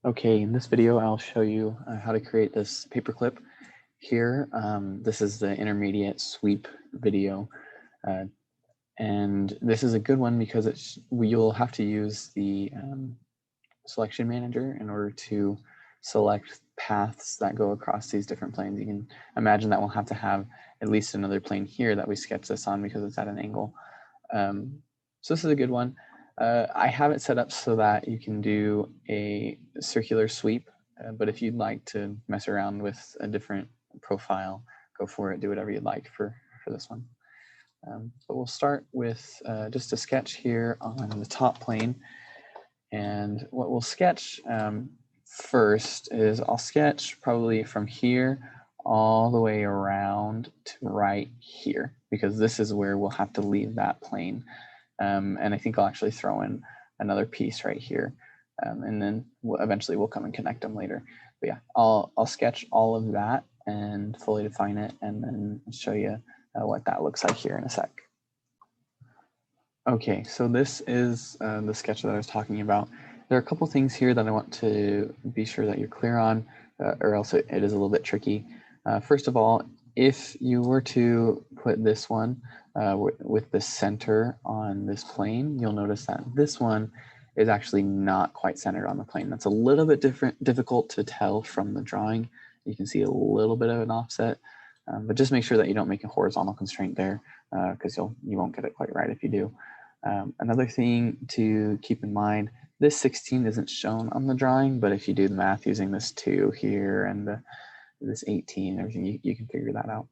Okay, in this video, I'll show you how to create this paperclip here. This is the intermediate sweep video. Uh, and this is a good one because you'll have to use the selection manager in order to select paths that go across these different planes. You can imagine that we'll have to have at least another plane here that we sketch this on because it's at an angle. So this is a good one. I have it set up so that you can do a circular sweep, but if you'd like to mess around with a different profile, go for it, do whatever you'd like for this one. But we'll start with just a sketch here on the top plane. And what we'll sketch first is I'll sketch probably from here all the way around to right here, because this is where we'll have to leave that plane. And I think I'll actually throw in another piece right here. And then eventually we'll come and connect them later. But yeah, I'll sketch all of that and fully define it and then show you what that looks like here in a sec. Okay, so this is the sketch that I was talking about. There are a couple things here that I want to be sure that you're clear on, or else it is a little bit tricky. First of all, if you were to put this one with the center on this plane, you'll notice that this one is actually not quite centered on the plane. That's a little bit difficult to tell from the drawing. You can see a little bit of an offset, but just make sure that you don't make a horizontal constraint there, because you won't get it quite right if you do. Another thing to keep in mind, this 16 isn't shown on the drawing, but if you do the math using this 2 here and this 18 and everything, you can figure that out.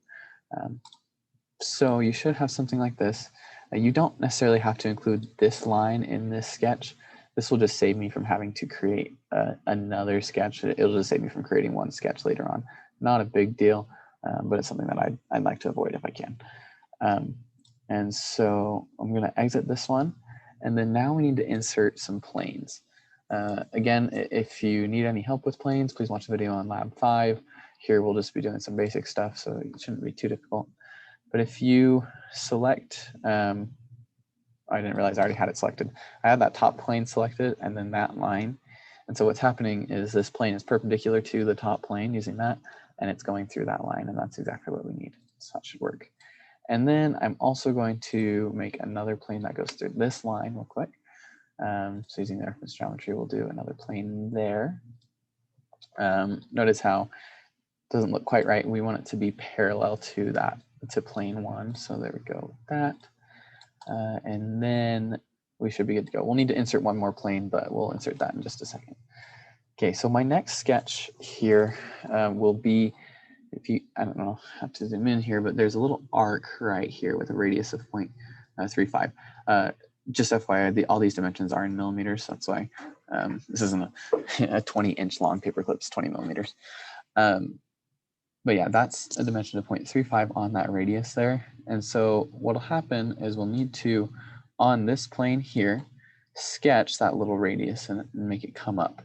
So you should have something like this. You don't necessarily have to include this line in this sketch. This will just save me from having to create another sketch. It'll just save me from creating one sketch later on. Not a big deal, but it's something that I'd like to avoid if I can. And so I'm going to exit this one. And then now we need to insert some planes. Again, if you need any help with planes, please watch the video on Lab 5. Here we'll just be doing some basic stuff, so it shouldn't be too difficult. But if you select, I didn't realize I already had it selected. I had that top plane selected and then that line. And so what's happening is this plane is perpendicular to the top plane using that, and it's going through that line, and that's exactly what we need. So that should work. And then I'm also going to make another plane that goes through this line real quick. So using the reference geometry, we'll do another plane there. Notice how it doesn't look quite right. We want it to be parallel to that, to plane 1. So there we go with that. And then we should be good to go. We'll need to insert one more plane, but we'll insert that in just a second. Okay, so my next sketch here will be, if you, I don't know, I have to zoom in here, but there's a little arc right here with a radius of 0.35. Just FYI, all these dimensions are in millimeters. That's why this isn't a 20-inch long paperclip, it's 20 millimeters. But yeah, that's a dimension of 0.35 on that radius there. And so what'll happen is we'll need to, on this plane here, sketch that little radius and make it come up.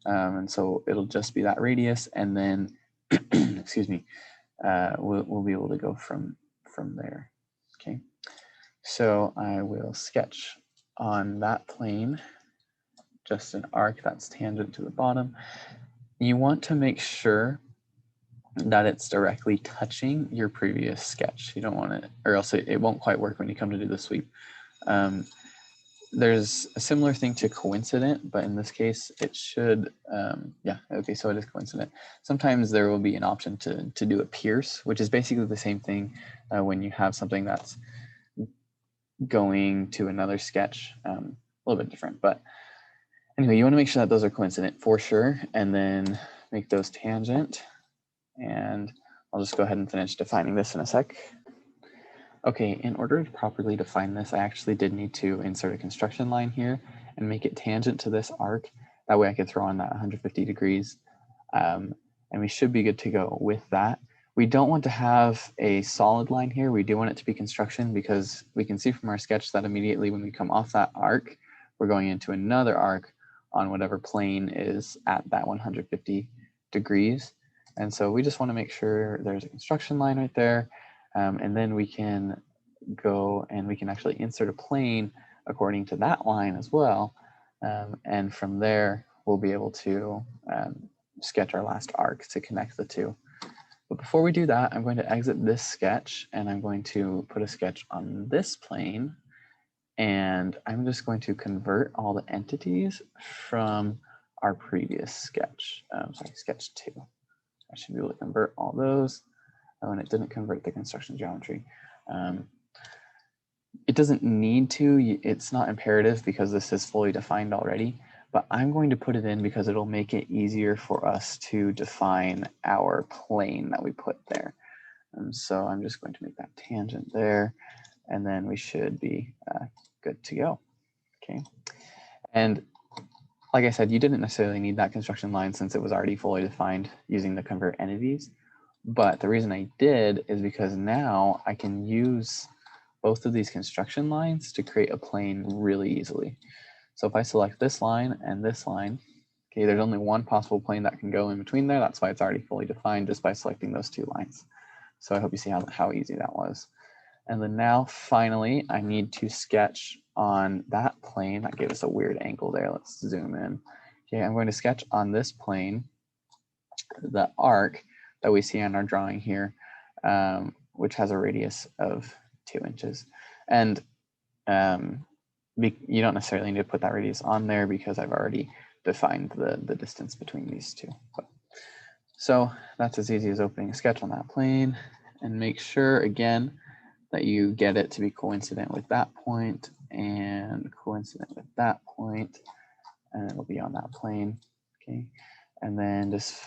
And so it'll just be that radius, and then excuse me, we'll be able to go from there. Okay, so I will sketch on that plane just an arc that's tangent to the bottom. You want to make sure that it's directly touching your previous sketch. You don't want it, or else it won't quite work when you come to do the sweep. There's a similar thing to coincident, but in this case, it should, yeah, okay, so it is coincident. Sometimes there will be an option to do a pierce, which is basically the same thing when you have something that's going to another sketch, a little bit different. But anyway, you want to make sure that those are coincident for sure, and then make those tangent. And I'll just go ahead and finish defining this in a sec. Okay, in order to properly define this, I actually did need to insert a construction line here and make it tangent to this arc. That way I could throw on that 150 degrees. And we should be good to go with that. We don't want to have a solid line here. We do want it to be construction, because we can see from our sketch that immediately when we come off that arc, we're going into another arc on whatever plane is at that 150 degrees. And so we just want to make sure there's a construction line right there. And then we can go and we can actually insert a plane according to that line as well. And from there, we'll be able to sketch our last arc to connect the two. But before we do that, I'm going to exit this sketch and I'm going to put a sketch on this plane. And I'm just going to convert all the entities from our previous sketch. Sorry, sketch 2. I should be able to convert all those. Oh, and it didn't convert the construction geometry. It doesn't need to. It's not imperative because this is fully defined already. But I'm going to put it in because it'll make it easier for us to define our plane that we put there. And so I'm just going to make that tangent there, and then we should be good to go. Okay. And like I said, you didn't necessarily need that construction line since it was already fully defined using the convert entities. But the reason I did is because now I can use both of these construction lines to create a plane really easily. So if I select this line and this line, okay, there's only one possible plane that can go in between there. That's why it's already fully defined just by selecting those two lines. So I hope you see how easy that was. And then now finally, I need to sketch on that plane. That gave us a weird angle there. Let's zoom in. Okay, I'm going to sketch on this plane the arc that we see on our drawing here, which has a radius of 2 inches. And you don't necessarily need to put that radius on there because I've already defined the distance between these two. So that's as easy as opening a sketch on that plane, and make sure again that you get it to be coincident with that point and coincident with that point, and it'll be on that plane. Okay, and then just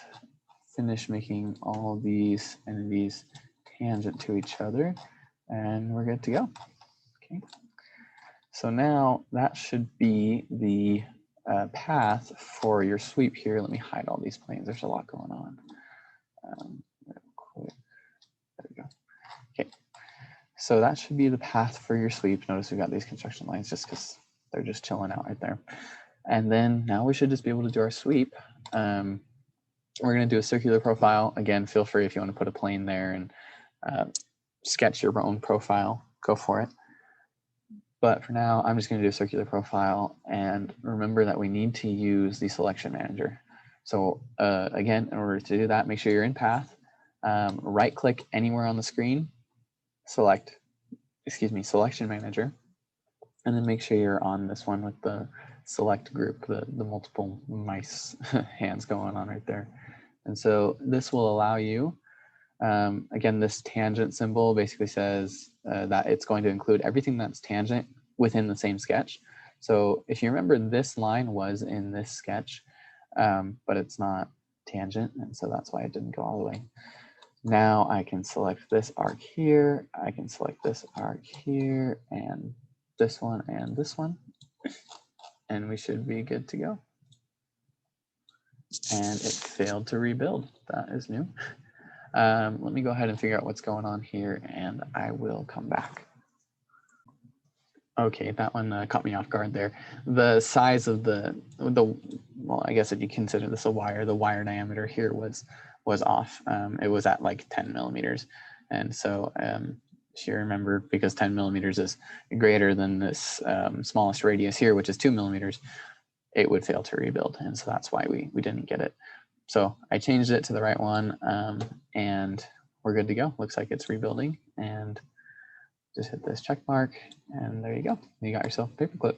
finish making all these entities tangent to each other, and we're good to go. Okay. So now that should be the path for your sweep here. Let me hide all these planes. There's a lot going on. There we go. Okay. So that should be the path for your sweep. Notice we've got these construction lines just because they're just chilling out right there. And then now we should just be able to do our sweep. We're going to do a circular profile. Again, feel free if you want to put a plane there and sketch your own profile, go for it. But for now, I'm just going to do a circular profile, and remember that we need to use the selection manager. So again, in order to do that, make sure you're in path, right click anywhere on the screen, select, selection manager, and then make sure you're on this one with the select group, the multiple mice hands going on right there. And so this will allow you, again, this tangent symbol basically says that it's going to include everything that's tangent within the same sketch. So if you remember, this line was in this sketch, but it's not tangent, and so that's why it didn't go all the way. Now I can select this arc here, I can select this arc here, and this one, and we should be good to go. And it failed to rebuild. That is new. Let me go ahead and figure out what's going on here, and I will come back. Okay, that one caught me off guard there. The size of well, I guess if you consider this a wire, the wire diameter here was off. It was at like 10 millimeters. And so if you remember, because 10 millimeters is greater than this smallest radius here, which is 2 millimeters, it would fail to rebuild. And so that's why we didn't get it. So I changed it to the right one, and we're good to go. Looks like it's rebuilding, and just hit this check mark, and there you go. You got yourself a paperclip.